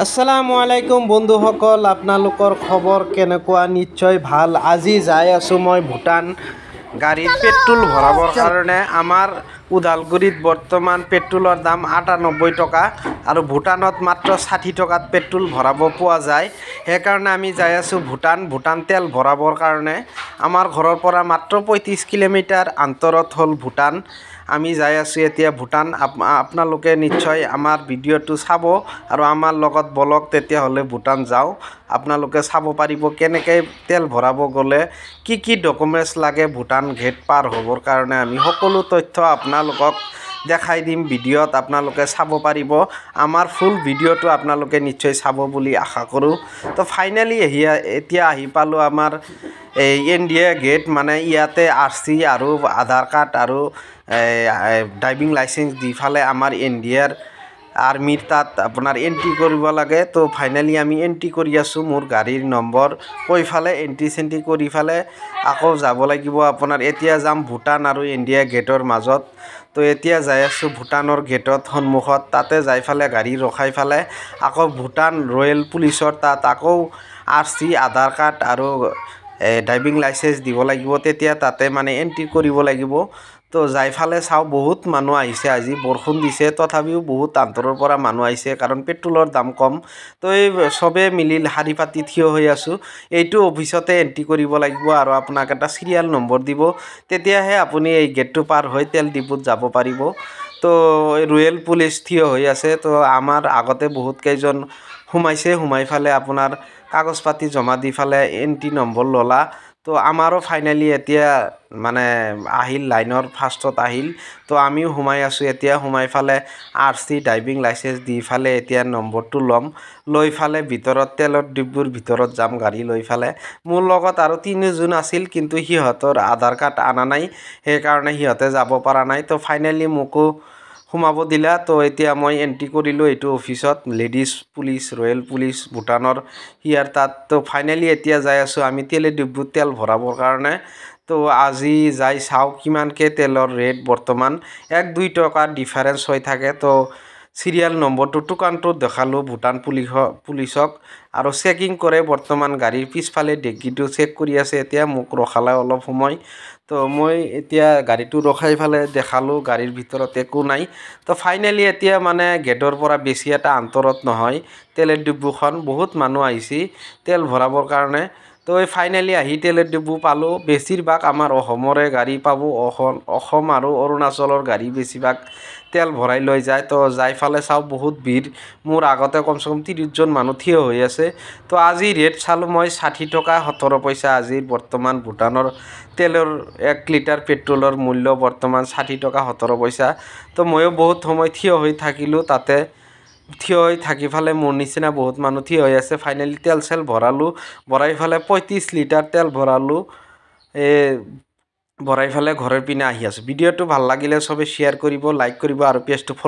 আসসালামু আলাইকুম বন্ধুসকল, আপোনালোকৰ খবৰ কেনেকুৱা? নিশ্চয় ভাল। আজি যাই আছোঁ মই ভূটান গাড়ীত পেট্ৰল ভৰাবৰ কাৰণে। আমাৰ ওদালগুৰিত বৰ্তমান পেট্ৰলৰ দাম ৯৮ টকা আৰু ভূটানত মাত্ৰ ৬০ টকাত পেট্ৰল ভৰাব পোৱা যায়। সেইকাৰণে আমি যাই আছোঁ ভূটান তেল ভৰাবৰ কাৰণে। আমাৰ ঘৰৰ পৰা মাত্ৰ ৩৫ কিলোমিটাৰ আঁতৰত হ'ল ভূটান। আমি যাই আছোঁ এতিয়া ভূটান। আপোনালোকে নিশ্চয় আমাৰ ভিডিঅ'টো চাব আৰু আমাৰ লগত বলক, তেতিয়াহ'লে ভূটান যাওঁ। আপোনালোকে চাব পাৰিব কেনেকৈ তেল ভৰাব গ'লে কি কি ডকুমেণ্টছ লাগে ভূটান গেট পাৰ হ'বৰ কাৰণে। আমি সকলো তথ্য আপোনালোকক দেখাই দিম ভিডিঅ'ত, আপোনালোকে চাব পাৰিব। আমাৰ ফুল ভিডিঅ'টো আপোনালোকে নিশ্চয় চাব বুলি আশা কৰোঁ। তো ফাইনেলি এতিয়া আহি পালোঁ আমাৰ এই ইণ্ডিয়া গেট। মানে ইয়াতে RC আৰু আধাৰ কাৰ্ড আৰু ড্ৰাইভিং লাইচেঞ্চ দি ফালে আমাৰ ইণ্ডিয়াৰ আৰ্মিৰ তাত আপোনাৰ এণ্ট্ৰি কৰিব লাগে। তো ফাইনেলি আমি এণ্ট্ৰি কৰি আছোঁ। মোৰ গাড়ীৰ নম্বৰ কৈ ফালে এণ্ট্ৰি কৰি ফালে আকৌ যাব লাগিব আপোনাৰ। এতিয়া যাম ভূটান আৰু ইণ্ডিয়া গেটৰ মাজত। তো এতিয়া যাই আছোঁ ভূটানৰ গেটত সন্মুখত। তাতে যাই ফালে গাড়ী ৰখাই ফালে আকৌ ভূটান ৰয়েল পুলিচৰ তাত আকৌ RC আধাৰ কাৰ্ড আৰু ড্ৰাইভিং লাইচেঞ্চ দিব লাগিব। তেতিয়া তাতে মানে এণ্ট্ৰি কৰিব লাগিব। তো যাই ফালে চাওঁ, বহুত মানুহ আহিছে। আজি বৰষুণ দিছে তথাপিও বহুত আঁতৰৰ পৰা মানুহ আহিছে, কাৰণ পেট্ৰলৰ দাম কম। তো এই চবেই মিলি শাৰী পাতি থিয় হৈ আছোঁ। এইটো অফিচতে এণ্ট্ৰি কৰিব লাগিব আৰু আপোনাক এটা চিৰিয়েল নম্বৰ দিব, তেতিয়াহে আপুনি এই গেটটো পাৰ হৈ তেল ডিপুত যাব পাৰিব। তো ৰয়েল পুলিচ থিয় হৈ আছে। তো আমাৰ আগতে বহুত কেইজন সোমাই ফালে আপোনাৰ কাগজ পাতি জমা দি ফালে এণ্ট্ৰি নম্বৰ ল'লা। তো আমাৰো ফাইনেলি এতিয়া মানে আহিল, লাইনৰ ফাৰ্ষ্টত আহিল। তো আমিও সোমাই আছোঁ। এতিয়া সোমাই ফালে RC ড্ৰাইভিং লাইচেঞ্চ দি ফালে এতিয়া নম্বৰটো ল'ম। লৈ ফালে ভিতৰত তেলৰ ডিপুৰ ভিতৰত যাম গাড়ী লৈ ফালে। মোৰ লগত আৰু ৩জন আছিল, কিন্তু সিহঁতৰ আধাৰ কাৰ্ড অনা নাই, সেইকাৰণে সিহঁতে যাব পৰা নাই। তো ফাইনেলি মোকো সোমাব দিলা। তো এতিয়া মই এণ্ট্ৰি কৰিলোঁ এইটো অফিচত, লেডিজ পুলিচ ৰয়েল পুলিচ ভূটানৰ ইয়াৰ তাত। তো ফাইনেলি এতিয়া যাই আছোঁ আমি তেলে ডিপুত তেল ভৰাবৰ কাৰণে। তো আজি যাই চাওঁ কিমানকৈ তেলৰ ৰেট। বৰ্তমান ১-২ টকাৰ ডিফাৰেঞ্চ হৈ থাকে। তো চিৰিয়েল নম্বৰটো টুকানটো দেখালোঁ ভূটান পুলিচক আৰু চেকিং কৰে বৰ্তমান। গাড়ীৰ পিছফালে ডিক্কিটো চেক কৰি আছে। এতিয়া মোক ৰখালে অলপ সময়। তো মই এতিয়া গাড়ীটো ৰখাই ফালে দেখালোঁ গাড়ীৰ ভিতৰত একো নাই। তো ফাইনেলি এতিয়া মানে গেটৰ পৰা বেছি এটা আঁতৰত নহয় তেলৰ ডিপুখন। বহুত মানুহ আহিছে তেল ভৰাবৰ কাৰণে। তো এই ফাইনেলি আহি তেলৰ ডিপু পালোঁ। বেছিভাগ আমাৰ অসমৰে গাড়ী পাব। অসম আৰু অৰুণাচলৰ গাড়ী বেছিভাগ তেল ভৰাই লৈ যায়। তো যাই ফালে চাওঁ বহুত ভিৰ। মোৰ আগতে কমচে কম ৩০জন মানুহ থিয় হৈ আছে। তো আজি ৰেট চালোঁ মই ৬০ টকা ১৭ পইচা। আজিৰ বৰ্তমান ভূটানৰ তেলৰ 1 লিটাৰ পেট্ৰলৰ মূল্য বৰ্তমান ৬০ টকা ১৭ পইচা। তো ময়ো বহুত সময় থিয় হৈ থাকিলোঁ তাতে। থিয় হৈ থাকি ফালে মোৰ নিচিনা বহুত মানুহ থিয় হৈ আছে। ফাইনেলি তেল চেল ভৰালোঁ। ভৰাই ফালে ৩৫ লিটাৰ তেল ভৰালোঁ। ভৰাই ফালে ঘৰৰ পিনে আহি আছোঁ। ভিডিঅ'টো ভাল লাগিলে চবে শ্বেয়াৰ কৰিব, লাইক কৰিব আৰু পেজটো ফ'ল'